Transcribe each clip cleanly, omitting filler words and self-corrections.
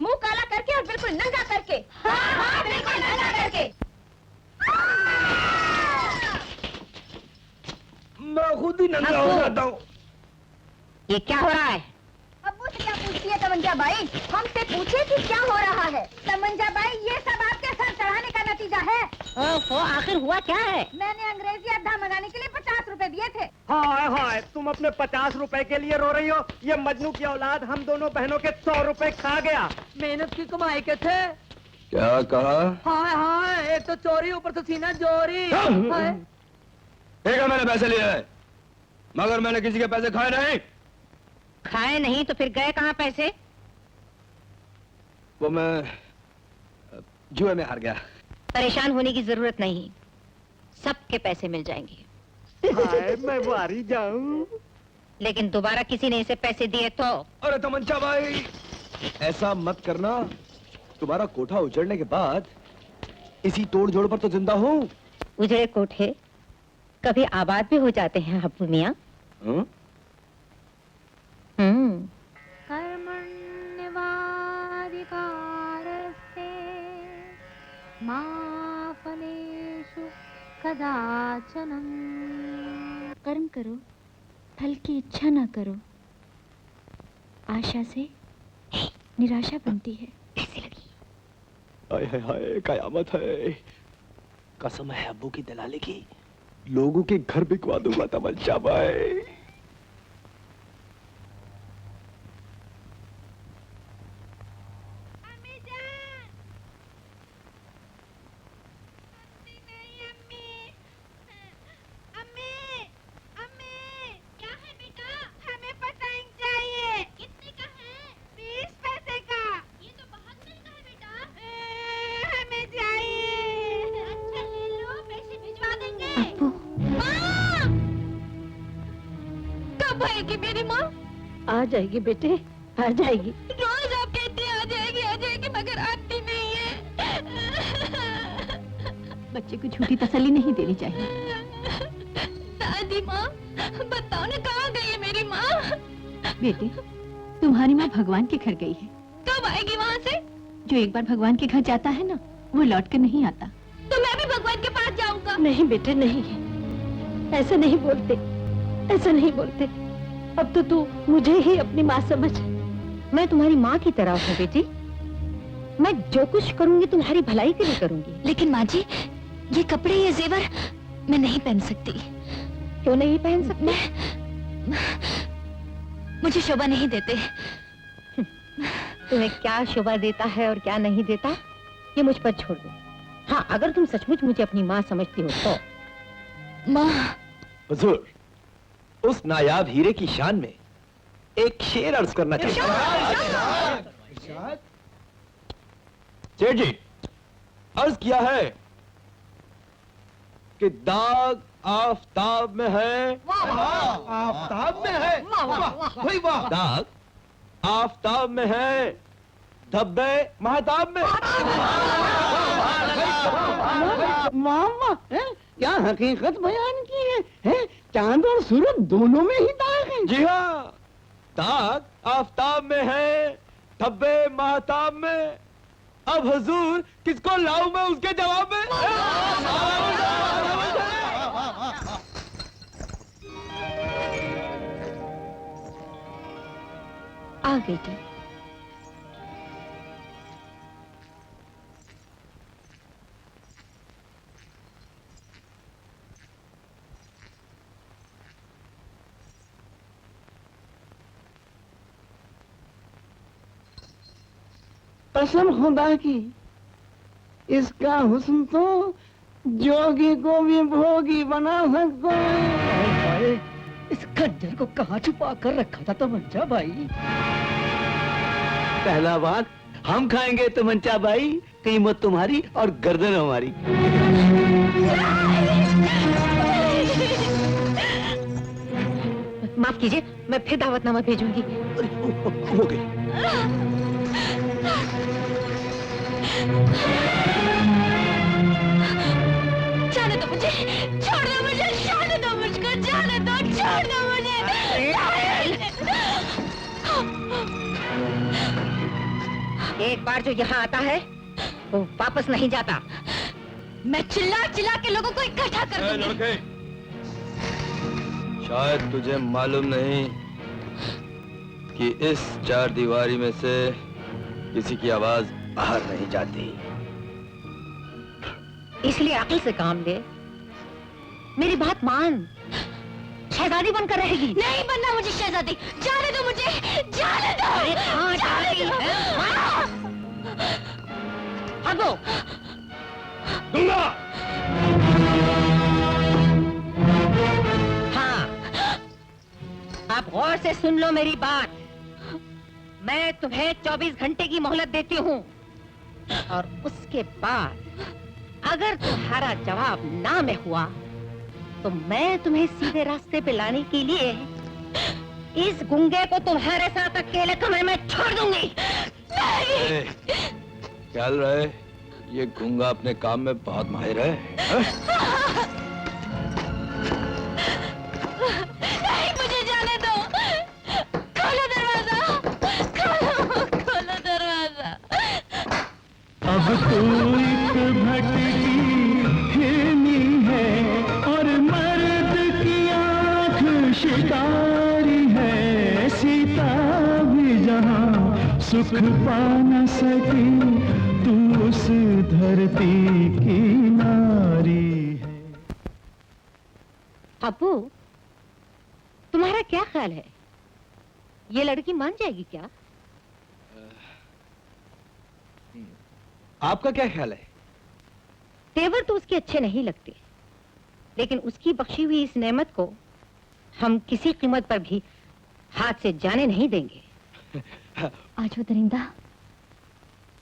मुंह काला करके और बिल्कुल नंगा करके। हाँ हाँ बिल्कुल नंगा करके। मैं खुद ही नंगा हो जाता हूँ। ये क्या हो रहा है? अब्बू से क्या पूछती है तमंजा बाई? हमसे पूछे कि क्या हो रहा है। तमंजा बाई, ये सब आपके सर चढ़ाने का नतीजा है। ओहो, आखिर हुआ क्या है? मैंने अंग्रेजी अड्डा मंगाने के लिए 50 रुपए दिए थे। हाय हाय, तुम अपने 50 रुपए के लिए रो रही हो? ये मजनू की औलाद हम दोनों बहनों के 100 रुपए खा गया। मेहनत की कमाई के थे। क्या कहा? हाय हाय, एक तो चोरी, ऊपर से सीना चोरी। ठीक है, मैंने पैसे लिए हैं, मगर मैंने किसी के पैसे खाए नहीं। खाए नहीं तो फिर गए कहाँ पैसे? वो मैं जुए में हार गया। परेशान होने की जरूरत नहीं, सबके पैसे मिल जाएंगे। हाय, मैं मारी जाऊं। लेकिन दोबारा किसी ने इसे पैसे दिए तो? अरे तमंचा भाई, ऐसा मत करना। तुम्हारा कोठा उजड़ने के बाद इसी तोड़ जोड़ पर तो जिंदा हूँ। उजड़े कोठे कभी आबाद भी हो जाते हैं अब्बू मियाँ। कर्मण्यवाधिकारस्ते मा फलेषु कदाचनम्। कर्म करो, फल की इच्छा ना करो। आशा से निराशा बनती है। कैसी लगी? हाय हाय हाय, कयामत है। कसम है अब्बू की दलाली की, लोगों के घर बिकवा दूंगा तमंचा भाई। आ जाएगी बेटे, आ जाएगी। रोज आप कहते हैं आ जाएगी, मगर आती नहीं है। बच्चे को झूठी तसल्ली नहीं देनी चाहिए। दादी माँ, बताओ ना कहाँ गई है मेरी माँ? बेटे, तुम्हारी माँ भगवान के घर गई है। कब आएगी वहाँ से? जो एक बार भगवान के घर जाता है ना, वो लौट कर नहीं आता। तो मैं भी भगवान के पास जाऊंगा। नहीं बेटे नहीं, ऐसा नहीं बोलते, ऐसा नहीं बोलते। अब तो तू मुझे ही अपनी माँ समझ। मैं तुम्हारी माँ की तरह हूँ बेटी। मैं जो कुछ करूंगी तुम्हारी भलाई के लिए करूंगी। लेकिन माँ जी, ये कपड़े, ये जेवर मैं नहीं पहन सकती। क्यों नहीं पहन सकती? मुझे शोभा नहीं देते। तुम्हें क्या शोभा देता है और क्या नहीं देता, ये मुझ पर छोड़ दो। हाँ, अगर तुम सचमुच मुझे अपनी माँ समझती हो तो। माँ। हुजूर, उस नायाब हीरे की शान में एक शेर अर्ज करना चाहिए। सेठ जी, अर्ज किया है कि दाग आफताब में है। आफताब में है? वही वाह। दाग आफताब में है, धब्बे महताब में। मामा, क्या हकीकत बयान की है? चांद और सूरज दोनों में ही दाग है। जी हाँ, दाग आफताब में है, धब्बे महताब में। अब हुजूर किसको लाऊं मैं उसके जवाब में? आ गई थी। कसम खुदा की, इसका हुस्न तो जोगी को भी भोगी बना सकता है। इस खंजर को कहाँ छुपा कर रखा था तमंचा भाई? पहला बात, हम खाएंगे तमंचा भाई, कीमत तुम्हारी और गर्दन हमारी। माफ कीजिए, मैं फिर दावतनामा भेजूंगी। हो गई। जाने दो मुझे, छोड़ दो मुझे, जाने दो मुझको, जाने दो, छोड़ दो मुझे। एक बार जो यहाँ आता है वो वापस नहीं जाता। मैं चिल्ला चिल्ला के लोगों को इकट्ठा कर दूंगी। लड़के, शायद तुझे मालूम नहीं कि इस चार दीवारी में से किसी की आवाज बाहर नहीं जाती। इसलिए अक्ल से काम ले, मेरी बात मान, शहजादी बनकर रहेगी। नहीं बनना मुझे शहजादी, जाने दो मुझे, जाने दो। अरे कहाँ जाती है? भागो। दूंगा। हाँ, अब गौर से सुन लो मेरी बात। मैं तुम्हें 24 घंटे की मोहलत देती हूँ और उसके बाद अगर तुम्हारा जवाब ना में हुआ तो मैं तुम्हें सीधे रास्ते पे लाने के लिए इस गुंगे को तुम्हारे साथ अकेले कमरे में छोड़ दूंगी। ख्याल रहे, ये गुंगा अपने काम में बहुत माहिर है। नहीं, मुझे जाने दो। खोलो दरवाजा, खोलो दरवाजा। अब तू एक भटकी खेनी है और मर्द की आंख शिकारी है। सीता भी जहां सुख पा न सकी, तू उस धरती की नारी है। अबू, तुम्हारा क्या ख्याल है? ये लड़की मान जाएगी क्या? आपका क्या ख्याल है? तेवर तो उसके अच्छे नहीं लगते, लेकिन उसकी बख्शी हुई इस नेमत को हम किसी कीमत पर भी हाथ से जाने नहीं देंगे। आज वो दरिंदा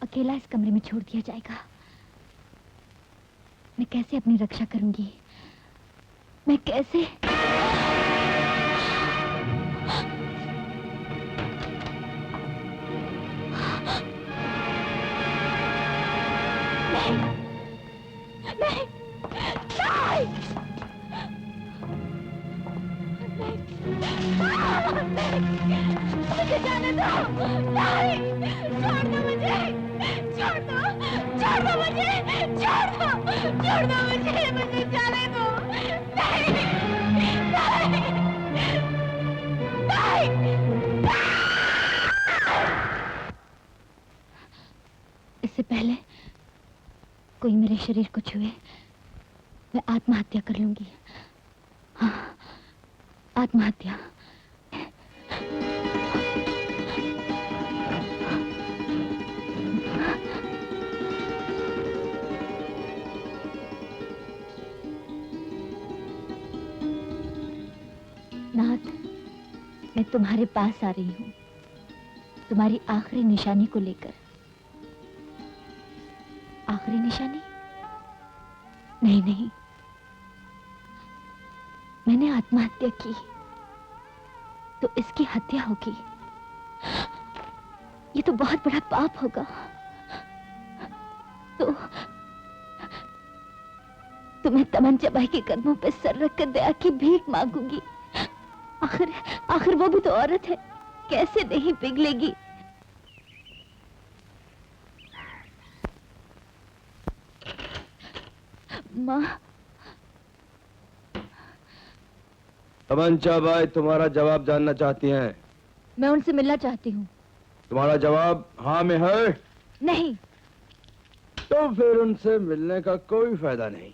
अकेला इस कमरे में छोड़ दिया जाएगा। मैं कैसे अपनी रक्षा करूंगी? मैं कैसे? मुझे जाने दो। नहीं, छोड़ दो मुझे, छोड़ दो, छोड़ दो मुझे, छोड़ दो मुझे, मुझे जाने दो। नहीं, नहीं, नहीं। इससे पहले कोई मेरे शरीर को छुए, मैं आत्महत्या कर लूंगी। हाँ, आत्महत्या। नाथ, मैं तुम्हारे पास आ रही हूँ, तुम्हारी आखिरी निशानी को लेकर। आखिरी निशानी? नहीं नहीं, मैंने आत्महत्या की तो इसकी हत्या होगी। ये तो बहुत बड़ा पाप होगा। तो मैं तमंचा बाई के कदमों पे सर रखकर दया की भीख मांगूंगी। आखिर वो भी तो औरत है, कैसे नहीं पिघलेगी। माँ, तमंचा बाई तुम्हारा जवाब जानना चाहती हैं। मैं उनसे मिलना चाहती हूँ। तुम्हारा जवाब हाँ में है? नहीं। तो फिर उनसे मिलने का कोई फायदा नहीं।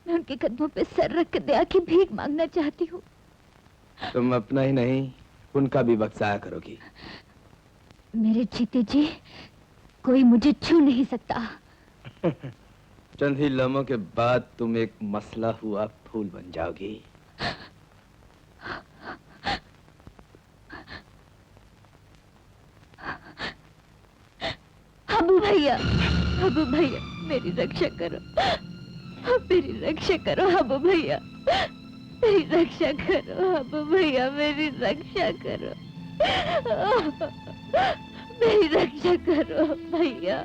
मैं उनके कदमों पे सर रख के दया की भीख मांगना चाहती हूँ। तुम अपना ही नहीं, उनका भी बख्शाया करोगी। मेरे जीते जी कोई मुझे छू नहीं सकता। चंद ही लम्हों के बाद तुम एक मसला हुआ फूल बन जाओगी। अबू भैया, मेरी रक्षा करो, मेरी रक्षा करो अबू भैया, मेरी रक्षा करो अबू भैया, मेरी रक्षा करो, मेरी रक्षा करो भैया।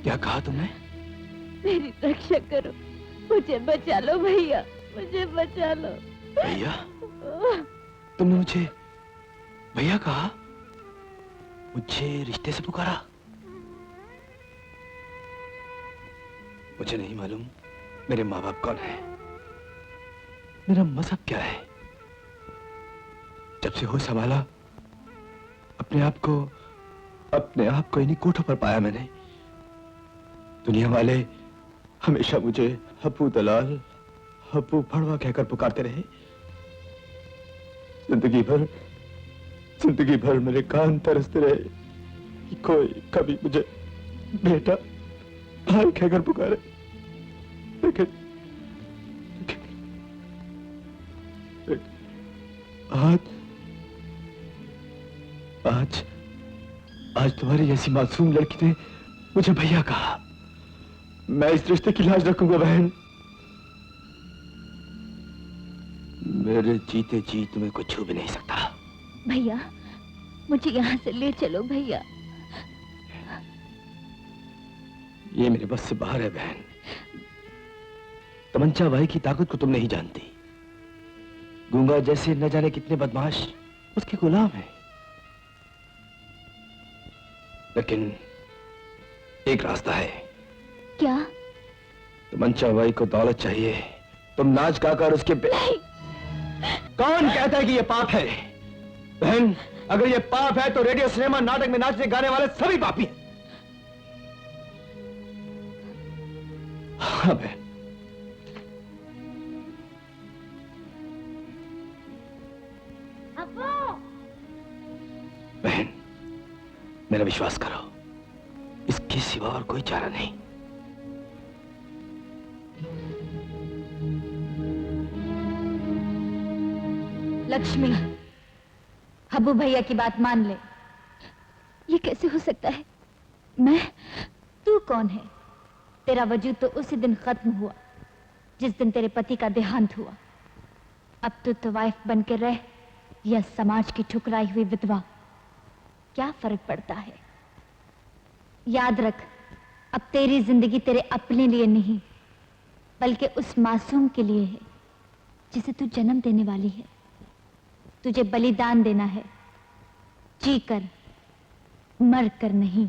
क्या कहा तुमने? मेरी रक्षा करो, मुझे बचा लो भैया, मुझे बचा लो। भैया, तुमने मुझे भैया कहा? मुझे रिश्ते से पुकारा? मुझे नहीं मालूम मेरे माँ बाप कौन है, मेरा मजहब क्या है। जब से होश संभाला अपने आप को इन्हीं कोठों पर पाया मैंने। दुनिया वाले हमेशा मुझे हप्पू दलाल, हप्पू फड़वा कहकर पुकारते रहे। जिंदगी भर मेरे कान तरसते रहे कि कोई कभी मुझे बेटा भाई कहकर पुकारे। लेकिन आज तुम्हारी जैसी मासूम लड़की ने मुझे भैया कहा। मैं इस रिश्ते की लाज रखूंगा बहन। मेरे जीते जी तुम्हें कुछ छू भी नहीं सकता। भैया, मुझे यहाँ से ले चलो भैया। ये मेरे बस से बाहर है बहन। तमंचा भाई की ताकत को तुम नहीं जानती। गूंगा जैसे न जाने कितने बदमाश उसके गुलाम हैं। लेकिन एक रास्ता है। क्या? तमंचा भाई को दौलत चाहिए। तुम नाच गाकर उसके कौन कहता है कि ये पाप है? बहन, अगर ये पाप है तो रेडियो, सिनेमा, नाटक में नाचने गाने वाले सभी पापी हैं। हाँ बहन। बहन, मेरा विश्वास करो, इसके सिवा और कोई चारा नहीं। लक्ष्मी, हब्बू भैया की बात मान ले। ये कैसे हो सकता है? मैं? तू कौन है? तेरा वजूद तो उसी दिन खत्म हुआ जिस दिन तेरे पति का देहांत हुआ। अब तो वाइफ बन के रह या समाज की ठुकराई हुई विधवा, क्या फर्क पड़ता है? याद रख, अब तेरी जिंदगी तेरे अपने लिए नहीं बल्कि उस मासूम के लिए है जिसे तू जन्म देने वाली है। तुझे बलिदान देना है, जी कर, मर कर नहीं।